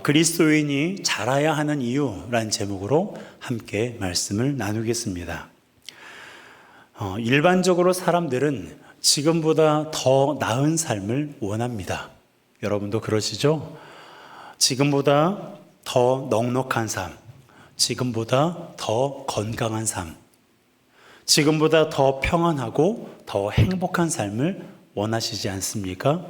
그리스도인이 자라야 하는 이유라는 제목으로 함께 말씀을 나누겠습니다. 일반적으로 사람들은 지금보다 더 나은 삶을 원합니다. 여러분도 그러시죠? 지금보다 더 넉넉한 삶, 지금보다 더 건강한 삶, 지금보다 더 평안하고 더 행복한 삶을 원하시지 않습니까?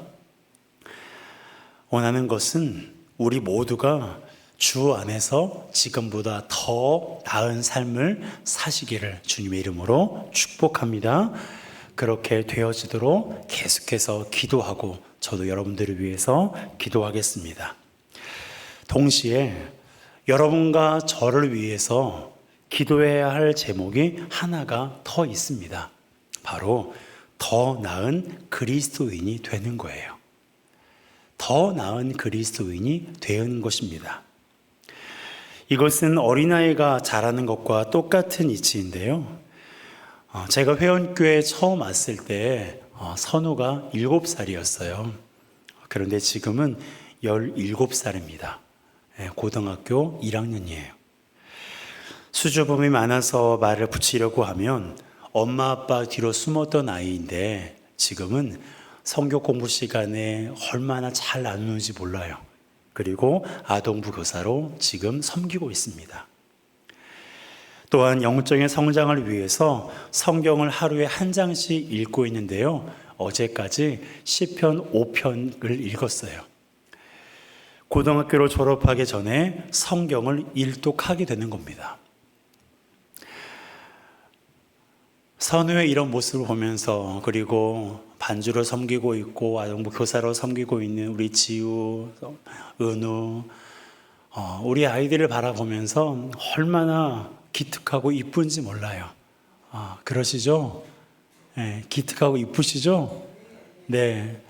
원하는 것은 우리 모두가 주 안에서 지금보다 더 나은 삶을 사시기를 주님의 이름으로 축복합니다. 그렇게 되어지도록 계속해서 기도하고 저도 여러분들을 위해서 기도하겠습니다. 동시에 여러분과 저를 위해서 기도해야 할 제목이 하나가 더 있습니다. 바로 더 나은 그리스도인이 되는 거예요. 더 나은 그리스도인이 되는 것입니다. 이것은 어린아이가 자라는 것과 똑같은 이치인데요. 제가 회원교회 처음 왔을 때 선우가 7살이었어요. 그런데 지금은 17살입니다. 고등학교 1학년이에요. 수줍음이 많아서 말을 붙이려고 하면 엄마 아빠 뒤로 숨었던 아이인데 지금은 성경 공부 시간에 얼마나 잘 나누는지 몰라요. 그리고 아동부 교사로 지금 섬기고 있습니다. 또한 영적인 성장을 위해서 성경을 하루에 한 장씩 읽고 있는데요. 어제까지 시편 5편을 읽었어요. 고등학교를 졸업하기 전에 성경을 일독하게 되는 겁니다. 선우의 이런 모습을 보면서, 그리고 반주로 섬기고 있고 아동부 교사로 섬기고 있는 우리 지우, 은우, 우리 아이들을 바라보면서 얼마나 기특하고 이쁜지 몰라요. 그러시죠? 네, 기특하고 이쁘시죠? 네,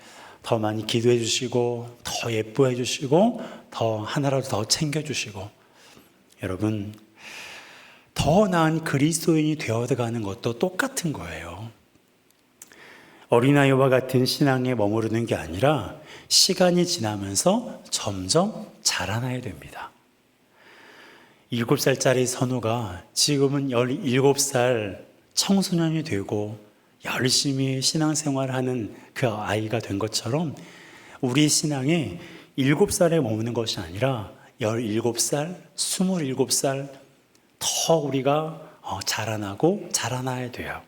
더 많이 기도해 주시고 더 예뻐해 주시고 더 하나라도 더 챙겨 주시고, 여러분 더 나은 그리스도인이 되어가는 것도 똑같은 거예요. 어린아이와 같은 신앙에 머무르는 게 아니라 시간이 지나면서 점점 자라나야 됩니다. 7살짜리 선우가 지금은 17살 청소년이 되고 열심히 신앙생활을 하는 그 아이가 된 것처럼 우리 신앙이 7살에 머무는 것이 아니라 17살, 27살 더 우리가 자라나고 자라나야 돼요.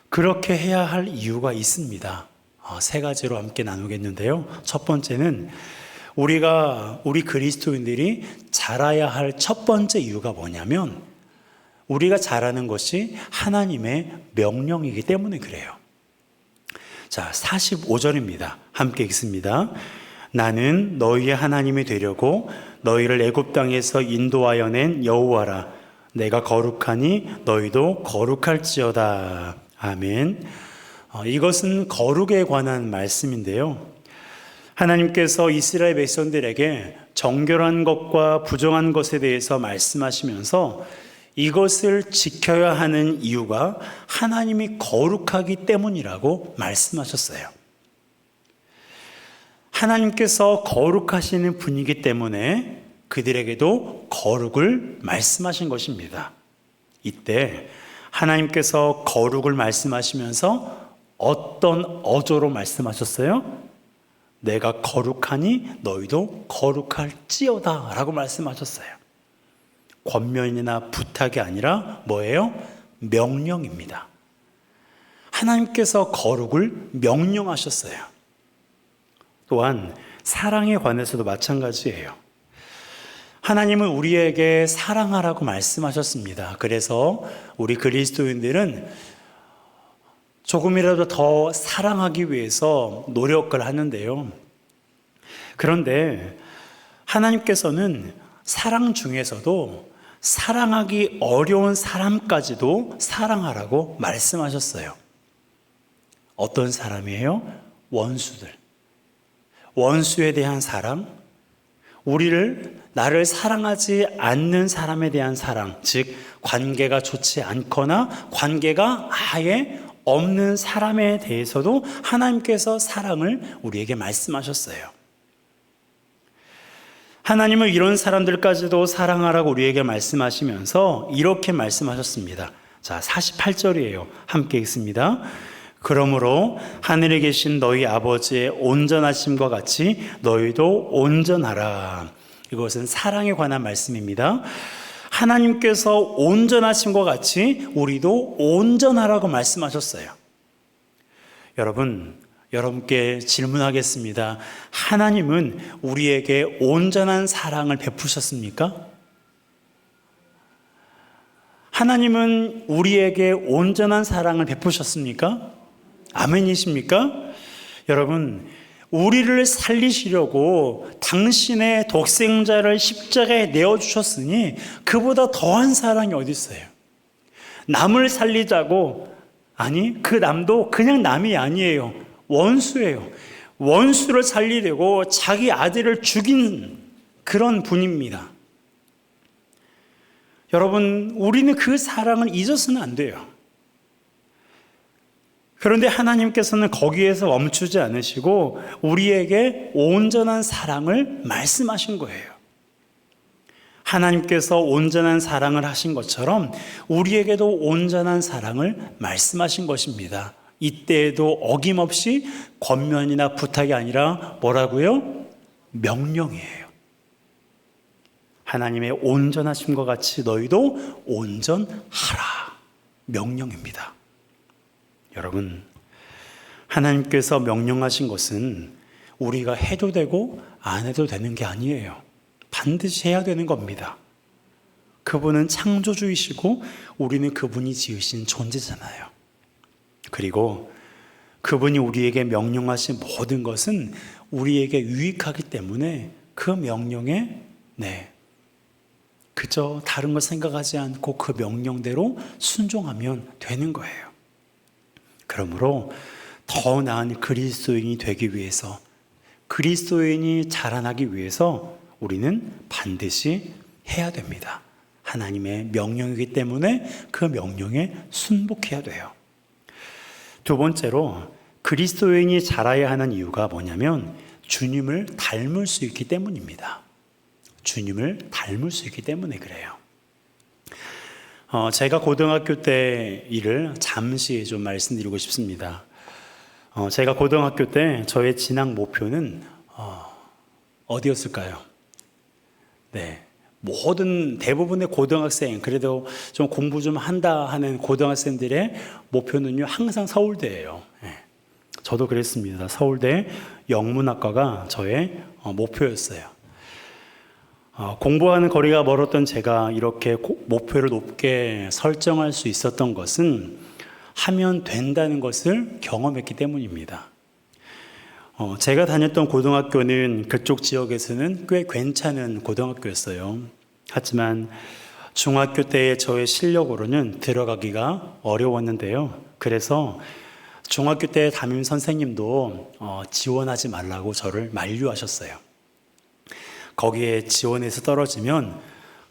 그렇게 해야 할 이유가 있습니다. 3가지로 함께 나누겠는데요. 첫 번째는 우리 그리스도인들이 자라야 할 첫 번째 이유가 뭐냐면, 우리가 자라는 것이 하나님의 명령이기 때문에 그래요. 자, 45절입니다. 함께 읽습니다. 나는 너희의 하나님이 되려고 너희를 애굽 땅에서 인도하여 낸 여호와라. 내가 거룩하니 너희도 거룩할지어다. 아멘. 이것은 거룩에 관한 말씀인데요. 하나님께서 이스라엘 백성들에게 정결한 것과 부정한 것에 대해서 말씀하시면서 이것을 지켜야 하는 이유가 하나님이 거룩하기 때문이라고 말씀하셨어요. 하나님께서 거룩하시는 분이기 때문에 그들에게도 거룩을 말씀하신 것입니다. 이때 하나님께서 거룩을 말씀하시면서 어떤 어조로 말씀하셨어요? 내가 거룩하니 너희도 거룩할지어다 라고 말씀하셨어요. 권면이나 부탁이 아니라 뭐예요? 명령입니다. 하나님께서 거룩을 명령하셨어요. 또한 사랑에 관해서도 마찬가지예요. 하나님은 우리에게 사랑하라고 말씀하셨습니다. 그래서 우리 그리스도인들은 조금이라도 더 사랑하기 위해서 노력을 하는데요. 그런데 하나님께서는 사랑 중에서도 사랑하기 어려운 사람까지도 사랑하라고 말씀하셨어요. 어떤 사람이에요? 원수들. 원수에 대한 사랑, 나를 사랑하지 않는 사람에 대한 사랑, 즉 관계가 좋지 않거나 관계가 아예 없는 사람에 대해서도 하나님께서 사랑을 우리에게 말씀하셨어요. 하나님은 이런 사람들까지도 사랑하라고 우리에게 말씀하시면서 이렇게 말씀하셨습니다. 자, 48절이에요. 함께 읽습니다. 그러므로 하늘에 계신 너희 아버지의 온전하심과 같이 너희도 온전하라. 이것은 사랑에 관한 말씀입니다. 하나님께서 온전하심과 같이 우리도 온전하라고 말씀하셨어요. 여러분께 질문하겠습니다. 하나님은 우리에게 온전한 사랑을 베푸셨습니까? 하나님은 우리에게 온전한 사랑을 베푸셨습니까? 아멘이십니까? 여러분, 우리를 살리시려고 당신의 독생자를 십자가에 내어주셨으니 그보다 더한 사랑이 어디 있어요? 남을 살리자고, 아니 그 남도 그냥 남이 아니에요. 원수예요. 원수를 살리려고 자기 아들을 죽인 그런 분입니다. 여러분, 우리는 그 사랑을 잊어서는 안 돼요. 그런데 하나님께서는 거기에서 멈추지 않으시고 우리에게 온전한 사랑을 말씀하신 거예요. 하나님께서 온전한 사랑을 하신 것처럼 우리에게도 온전한 사랑을 말씀하신 것입니다. 이때에도 어김없이 권면이나 부탁이 아니라 뭐라고요? 명령이에요. 하나님의 온전하심과 같이 너희도 온전하라. 명령입니다. 여러분, 하나님께서 명령하신 것은 우리가 해도 되고 안 해도 되는 게 아니에요. 반드시 해야 되는 겁니다. 그분은 창조주이시고 우리는 그분이 지으신 존재잖아요. 그리고 그분이 우리에게 명령하신 모든 것은 우리에게 유익하기 때문에 그 명령에 그저 다른 걸 생각하지 않고 그 명령대로 순종하면 되는 거예요. 그러므로 더 나은 그리스도인이 되기 위해서, 그리스도인이 자라나기 위해서 우리는 반드시 해야 됩니다. 하나님의 명령이기 때문에 그 명령에 순복해야 돼요. 두 번째로 그리스도인이 자라야 하는 이유가 뭐냐면 주님을 닮을 수 있기 때문입니다. 주님을 닮을 수 있기 때문에 그래요. 제가 고등학교 때 일을 잠시 좀 말씀드리고 싶습니다. 제가 고등학교 때 저의 진학 목표는 어디였을까요? 대부분의 고등학생, 그래도 좀 공부 좀 한다 하는 고등학생들의 목표는요, 항상 서울대예요. 저도 그랬습니다. 서울대 영문학과가 저의 목표였어요. 공부하는 거리가 멀었던 제가 이렇게 목표를 높게 설정할 수 있었던 것은 하면 된다는 것을 경험했기 때문입니다. 제가 다녔던 고등학교는 그쪽 지역에서는 꽤 괜찮은 고등학교였어요. 하지만 중학교 때의 저의 실력으로는 들어가기가 어려웠는데요. 그래서 중학교 때 담임 선생님도 지원하지 말라고 저를 만류하셨어요. 거기에 지원해서 떨어지면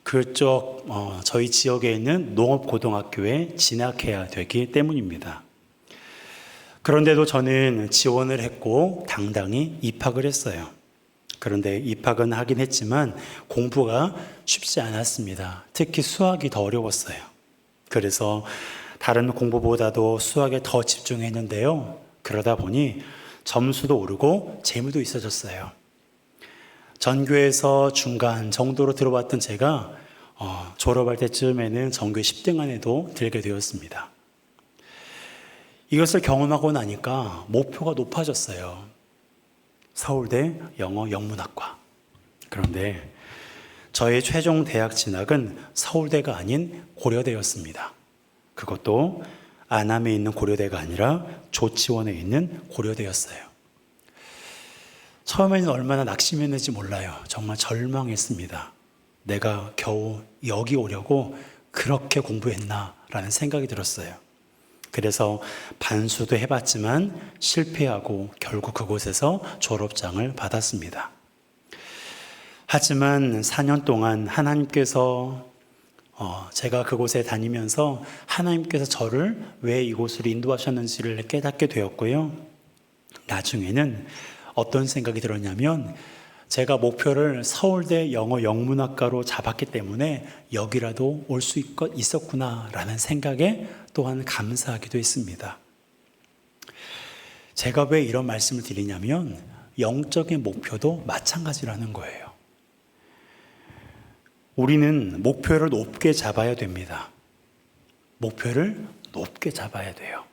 그쪽 저희 지역에 있는 농업고등학교에 진학해야 되기 때문입니다. 그런데도 저는 지원을 했고 당당히 입학을 했어요. 그런데 입학은 하긴 했지만 공부가 쉽지 않았습니다. 특히 수학이 더 어려웠어요. 그래서 다른 공부보다도 수학에 더 집중했는데요. 그러다 보니 점수도 오르고 재미도 있어졌어요. 전교에서 중간 정도로 들어왔던 제가 졸업할 때쯤에는 전교 10등 안에도 들게 되었습니다. 이것을 경험하고 나니까 목표가 높아졌어요. 서울대 영어 영문학과. 그런데 저의 최종 대학 진학은 서울대가 아닌 고려대였습니다. 그것도 안암에 있는 고려대가 아니라 조치원에 있는 고려대였어요. 처음에는 얼마나 낙심했는지 몰라요. 정말 절망했습니다. 내가 겨우 여기 오려고 그렇게 공부했나라는 생각이 들었어요. 그래서 반수도 해봤지만 실패하고 결국 그곳에서 졸업장을 받았습니다. 하지만 4년 동안 하나님께서 제가 그곳에 다니면서 하나님께서 저를 왜 이곳으로 인도하셨는지를 깨닫게 되었고요. 나중에는 어떤 생각이 들었냐면 제가 목표를 서울대 영어 영문학과로 잡았기 때문에 여기라도 올 수 있었구나라는 생각에 또한 감사하기도 했습니다. 제가 왜 이런 말씀을 드리냐면 영적인 목표도 마찬가지라는 거예요. 우리는 목표를 높게 잡아야 됩니다. 목표를 높게 잡아야 돼요.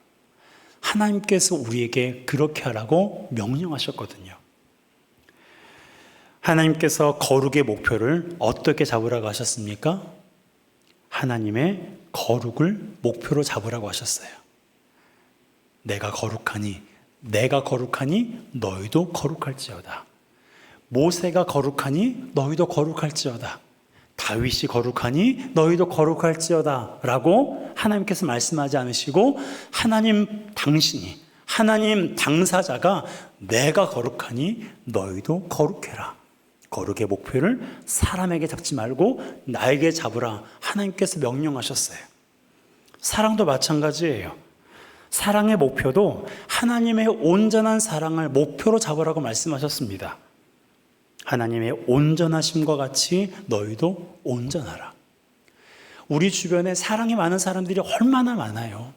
하나님께서 우리에게 그렇게 하라고 명령하셨거든요. 하나님께서 거룩의 목표를 어떻게 잡으라고 하셨습니까? 하나님의 거룩을 목표로 잡으라고 하셨어요. 내가 거룩하니 너희도 거룩할지어다. 모세가 거룩하니 너희도 거룩할지어다. 다윗이 거룩하니 너희도 거룩할지어다 라고 하나님께서 말씀하지 않으시고 하나님 당사자가 내가 거룩하니 너희도 거룩해라. 거룩의 목표를 사람에게 잡지 말고 나에게 잡으라. 하나님께서 명령하셨어요. 사랑도 마찬가지예요. 사랑의 목표도 하나님의 온전한 사랑을 목표로 잡으라고 말씀하셨습니다. 하나님의 온전하심과 같이 너희도 온전하라. 우리 주변에 사랑이 많은 사람들이 얼마나 많아요.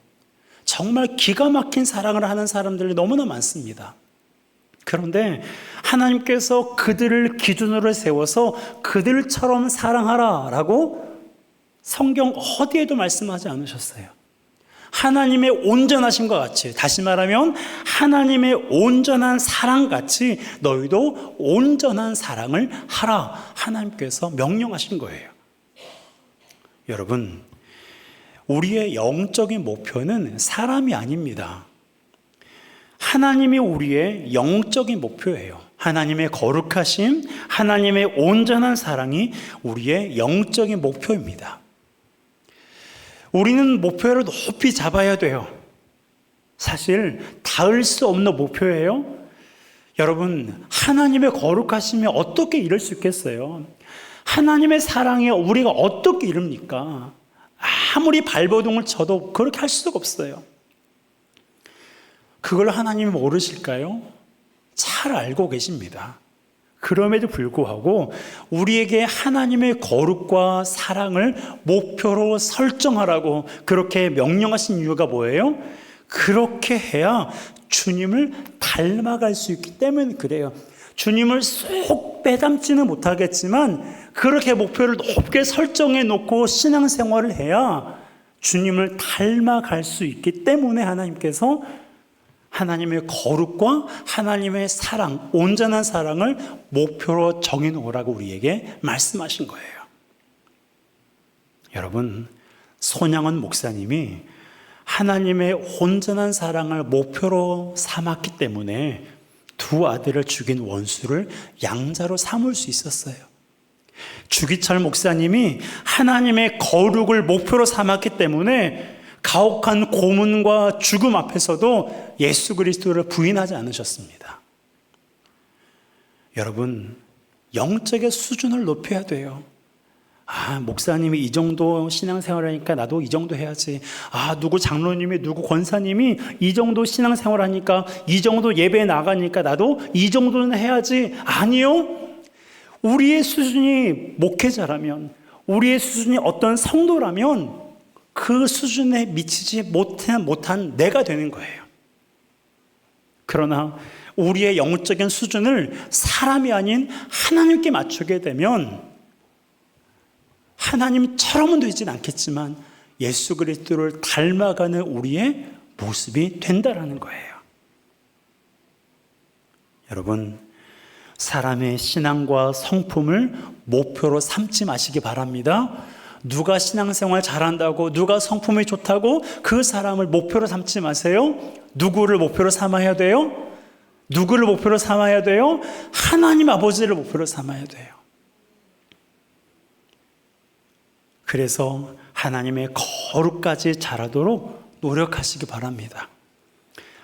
정말 기가 막힌 사랑을 하는 사람들이 너무나 많습니다. 그런데 하나님께서 그들을 기준으로 세워서 그들처럼 사랑하라 라고 성경 어디에도 말씀하지 않으셨어요. 하나님의 온전하심과 같이, 다시 말하면 하나님의 온전한 사랑같이 너희도 온전한 사랑을 하라. 하나님께서 명령하신 거예요. 여러분, 우리의 영적인 목표는 사람이 아닙니다. 하나님이 우리의 영적인 목표예요. 하나님의 거룩하심, 하나님의 온전한 사랑이 우리의 영적인 목표입니다. 우리는 목표를 높이 잡아야 돼요. 사실 닿을 수 없는 목표예요. 여러분, 하나님의 거룩하심이 어떻게 이룰 수 있겠어요? 하나님의 사랑에 우리가 어떻게 이룹니까? 아무리 발버둥을 쳐도 그렇게 할 수가 없어요. 그걸 하나님이 모르실까요? 잘 알고 계십니다. 그럼에도 불구하고 우리에게 하나님의 거룩과 사랑을 목표로 설정하라고 그렇게 명령하신 이유가 뭐예요? 그렇게 해야 주님을 닮아갈 수 있기 때문에 그래요. 주님을 쏙 빼닮지는 못하겠지만 그렇게 목표를 높게 설정해 놓고 신앙생활을 해야 주님을 닮아갈 수 있기 때문에 하나님께서 하나님의 거룩과 하나님의 사랑, 온전한 사랑을 목표로 정해놓으라고 우리에게 말씀하신 거예요. 여러분, 손양원 목사님이 하나님의 온전한 사랑을 목표로 삼았기 때문에 두 아들을 죽인 원수를 양자로 삼을 수 있었어요. 주기철 목사님이 하나님의 거룩을 목표로 삼았기 때문에 가혹한 고문과 죽음 앞에서도 예수 그리스도를 부인하지 않으셨습니다. 여러분, 영적의 수준을 높여야 돼요. 목사님이 이 정도 신앙생활 하니까 나도 이 정도 해야지. 누구 장로님이, 누구 권사님이 이 정도 신앙생활 하니까, 이 정도 예배 나가니까 나도 이 정도는 해야지. 아니요. 우리의 수준이 목회자라면, 우리의 수준이 어떤 성도라면 그 수준에 미치지 못한 내가 되는 거예요. 그러나 우리의 영적인 수준을 사람이 아닌 하나님께 맞추게 되면 하나님처럼은 되진 않겠지만 예수 그리스도를 닮아가는 우리의 모습이 된다라는 거예요. 여러분, 사람의 신앙과 성품을 목표로 삼지 마시기 바랍니다. 누가 신앙생활 잘한다고, 누가 성품이 좋다고 그 사람을 목표로 삼지 마세요. 누구를 목표로 삼아야 돼요? 누구를 목표로 삼아야 돼요? 하나님 아버지를 목표로 삼아야 돼요. 그래서 하나님의 거룩까지 자라도록 노력하시기 바랍니다.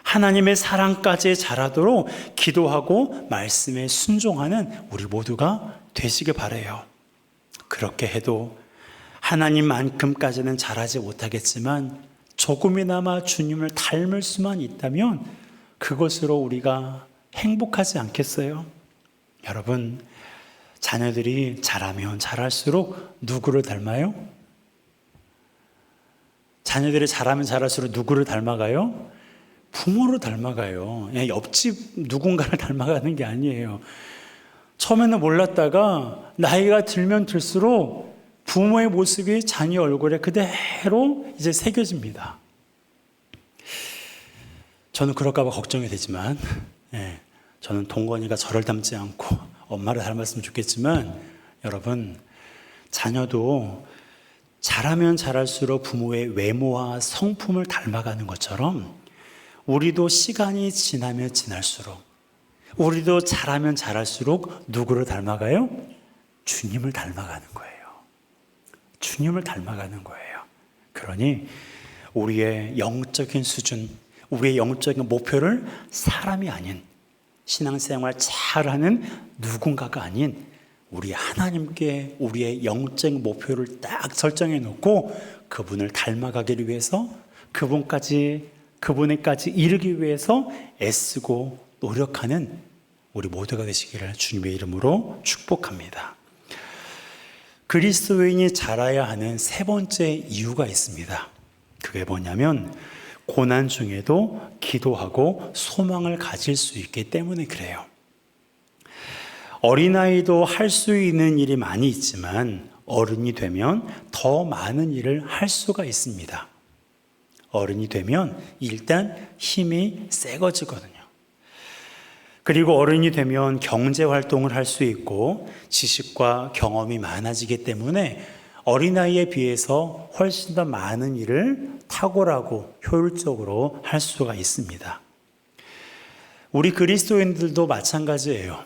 하나님의 사랑까지 자라도록 기도하고 말씀에 순종하는 우리 모두가 되시길 바라요. 그렇게 해도 하나님만큼까지는 자라지 못하겠지만 조금이나마 주님을 닮을 수만 있다면 그것으로 우리가 행복하지 않겠어요? 여러분, 자녀들이 자라면 자랄수록 누구를 닮아요? 자녀들이 자라면 자랄수록 누구를 닮아가요? 부모를 닮아가요. 그냥 옆집 누군가를 닮아가는 게 아니에요. 처음에는 몰랐다가 나이가 들면 들수록 부모의 모습이 자녀 얼굴에 그대로 이제 새겨집니다. 저는 그럴까 봐 걱정이 되지만, 저는 동건이가 저를 닮지 않고 엄마를 닮았으면 좋겠지만, 여러분, 자녀도 자라면 자랄수록 부모의 외모와 성품을 닮아가는 것처럼 우리도 시간이 지나면 지날수록, 우리도 자라면 자랄수록 누구를 닮아가요? 주님을 닮아가는 거예요. 주님을 닮아가는 거예요. 그러니 우리의 영적인 수준, 우리의 영적인 목표를 사람이 아닌, 신앙생활 잘하는 누군가가 아닌 우리 하나님께 우리의 영적 목표를 딱 설정해 놓고 그분을 닮아가기를 위해서, 그분에까지 이르기 위해서 애쓰고 노력하는 우리 모두가 되시기를 주님의 이름으로 축복합니다. 그리스도인이 자라야 하는 세 번째 이유가 있습니다. 그게 뭐냐면 고난 중에도 기도하고 소망을 가질 수 있기 때문에 그래요. 어린아이도 할 수 있는 일이 많이 있지만 어른이 되면 더 많은 일을 할 수가 있습니다. 어른이 되면 일단 힘이 세거지거든요. 그리고 어른이 되면 경제활동을 할 수 있고 지식과 경험이 많아지기 때문에 어린아이에 비해서 훨씬 더 많은 일을 탁월하고 효율적으로 할 수가 있습니다. 우리 그리스도인들도 마찬가지예요.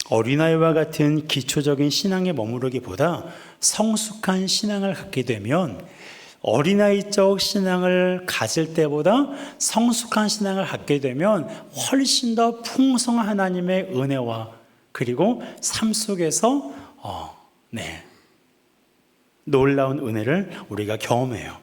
어린아이와 같은 기초적인 신앙에 머무르기보다 성숙한 신앙을 갖게 되면 어린아이적 신앙을 가질 때보다 성숙한 신앙을 갖게 되면 훨씬 더 풍성한 하나님의 은혜와 그리고 삶 속에서 놀라운 은혜를 우리가 경험해요.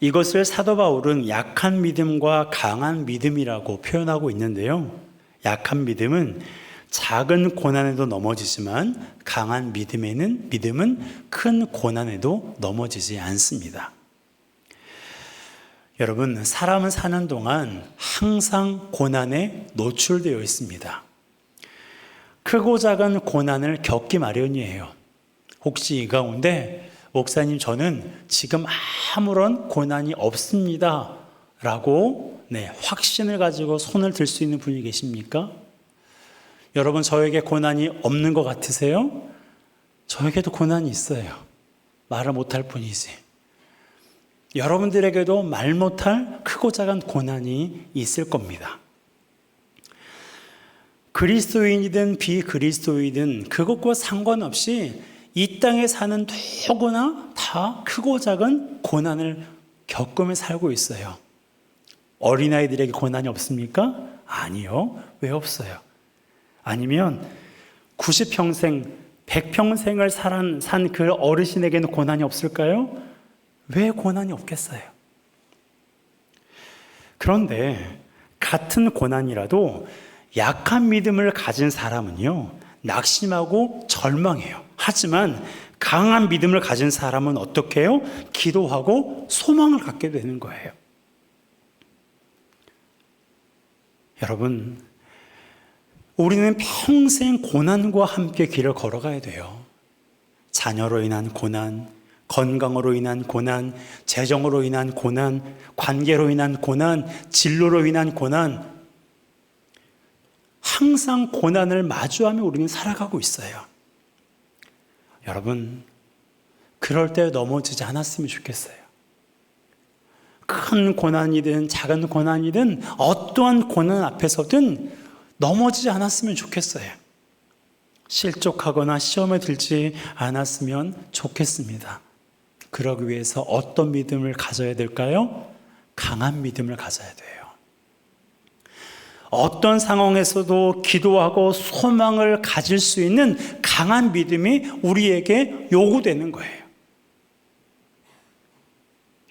이것을 사도 바울은 약한 믿음과 강한 믿음이라고 표현하고 있는데요. 약한 믿음은 작은 고난에도 넘어지지만 강한 믿음은 큰 고난에도 넘어지지 않습니다. 여러분, 사람은 사는 동안 항상 고난에 노출되어 있습니다. 크고 작은 고난을 겪기 마련이에요. 혹시 이 가운데 목사님, 저는 지금 아무런 고난이 없습니다 라고 확신을 가지고 손을 들 수 있는 분이 계십니까? 여러분, 저에게 고난이 없는 것 같으세요? 저에게도 고난이 있어요. 말을 못할 뿐이지. 여러분들에게도 말 못할 크고 작은 고난이 있을 겁니다. 그리스도인이든 비그리스도인이든 그것과 상관없이 이 땅에 사는 누구나 다 크고 작은 고난을 겪으며 살고 있어요. 어린아이들에게 고난이 없습니까? 아니요. 왜 없어요? 아니면 90평생, 100평생을 산 그 어르신에게는 고난이 없을까요? 왜 고난이 없겠어요? 그런데 같은 고난이라도 약한 믿음을 가진 사람은요, 낙심하고 절망해요. 하지만 강한 믿음을 가진 사람은 어떻게 해요? 기도하고 소망을 갖게 되는 거예요. 여러분, 우리는 평생 고난과 함께 길을 걸어가야 돼요. 자녀로 인한 고난, 건강으로 인한 고난, 재정으로 인한 고난, 관계로 인한 고난, 진로로 인한 고난, 항상 고난을 마주하며 우리는 살아가고 있어요. 여러분, 그럴 때 넘어지지 않았으면 좋겠어요. 큰 고난이든 작은 고난이든 어떠한 고난 앞에서든 넘어지지 않았으면 좋겠어요. 실족하거나 시험에 들지 않았으면 좋겠습니다. 그러기 위해서 어떤 믿음을 가져야 될까요? 강한 믿음을 가져야 돼요. 어떤 상황에서도 기도하고 소망을 가질 수 있는 강한 믿음이 우리에게 요구되는 거예요.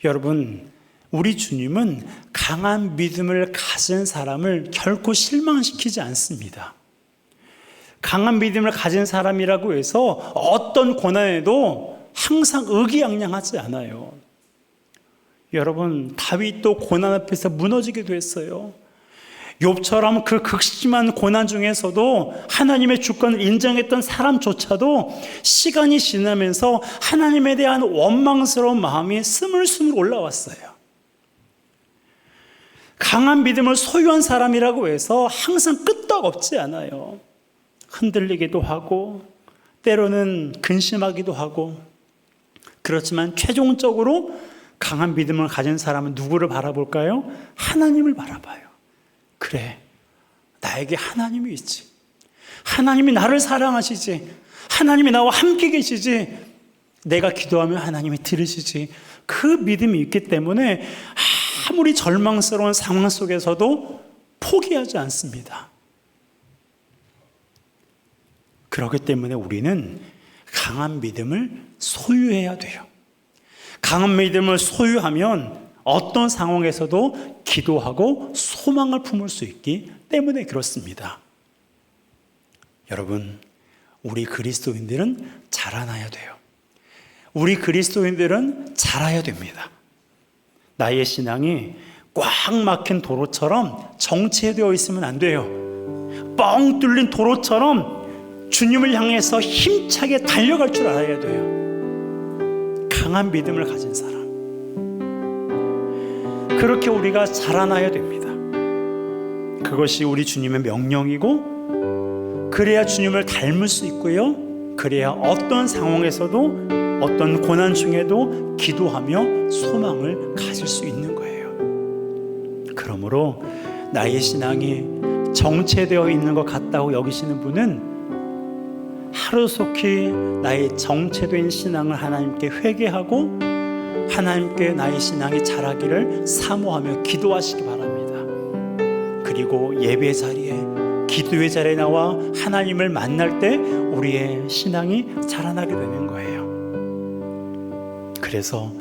여러분, 우리 주님은 강한 믿음을 가진 사람을 결코 실망시키지 않습니다. 강한 믿음을 가진 사람이라고 해서 어떤 고난에도 항상 의기양양하지 않아요. 여러분, 다윗도 고난 앞에서 무너지기도 했어요. 욥처럼 그 극심한 고난 중에서도 하나님의 주권을 인정했던 사람조차도 시간이 지나면서 하나님에 대한 원망스러운 마음이 스물스물 올라왔어요. 강한 믿음을 소유한 사람이라고 해서 항상 끄떡없지 않아요. 흔들리기도 하고 때로는 근심하기도 하고, 그렇지만 최종적으로 강한 믿음을 가진 사람은 누구를 바라볼까요? 하나님을 바라봐요. 그래, 나에게 하나님이 있지. 하나님이 나를 사랑하시지. 하나님이 나와 함께 계시지. 내가 기도하면 하나님이 들으시지. 그 믿음이 있기 때문에 아무리 절망스러운 상황 속에서도 포기하지 않습니다. 그렇기 때문에 우리는 강한 믿음을 소유해야 돼요. 강한 믿음을 소유하면 어떤 상황에서도 기도하고 소망을 품을 수 있기 때문에 그렇습니다. 여러분, 우리 그리스도인들은 자라나야 돼요. 우리 그리스도인들은 자라야 됩니다. 나의 신앙이 꽉 막힌 도로처럼 정체되어 있으면 안 돼요. 뻥 뚫린 도로처럼 주님을 향해서 힘차게 달려갈 줄 알아야 돼요. 강한 믿음을 가진 사람, 그렇게 우리가 자라나야 됩니다. 그것이 우리 주님의 명령이고, 그래야 주님을 닮을 수 있고요, 그래야 어떤 상황에서도 어떤 고난 중에도 기도하며 소망을 가질 수 있는 거예요. 그러므로 나의 신앙이 정체되어 있는 것 같다고 여기시는 분은 하루속히 나의 정체된 신앙을 하나님께 회개하고 하나님께 나의 신앙이 자라기를 사모하며 기도하시기 바랍니다. 그리고 예배 자리에, 기도의 자리에 나와 하나님을 만날 때 우리의 신앙이 자라나게 되는 거예요. 그래서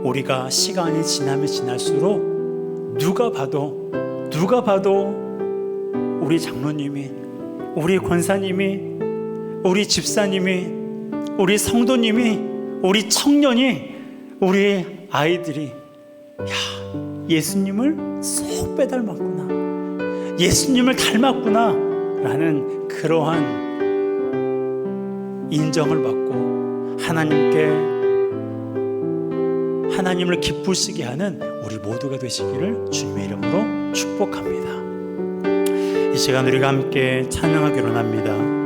우리가 시간이 지나면 지날수록 누가 봐도 우리 장로님이, 우리 권사님이, 우리 집사님이, 우리 성도님이, 우리 청년이, 우리 아이들이, 야, 예수님을 쏙 빼닮았구나, 예수님을 닮았구나 라는 그러한 인정을 받고 하나님을 기쁘시게 하는 우리 모두가 되시기를 주님의 이름으로 축복합니다. 이 시간 우리가 함께 찬양하기로 합니다.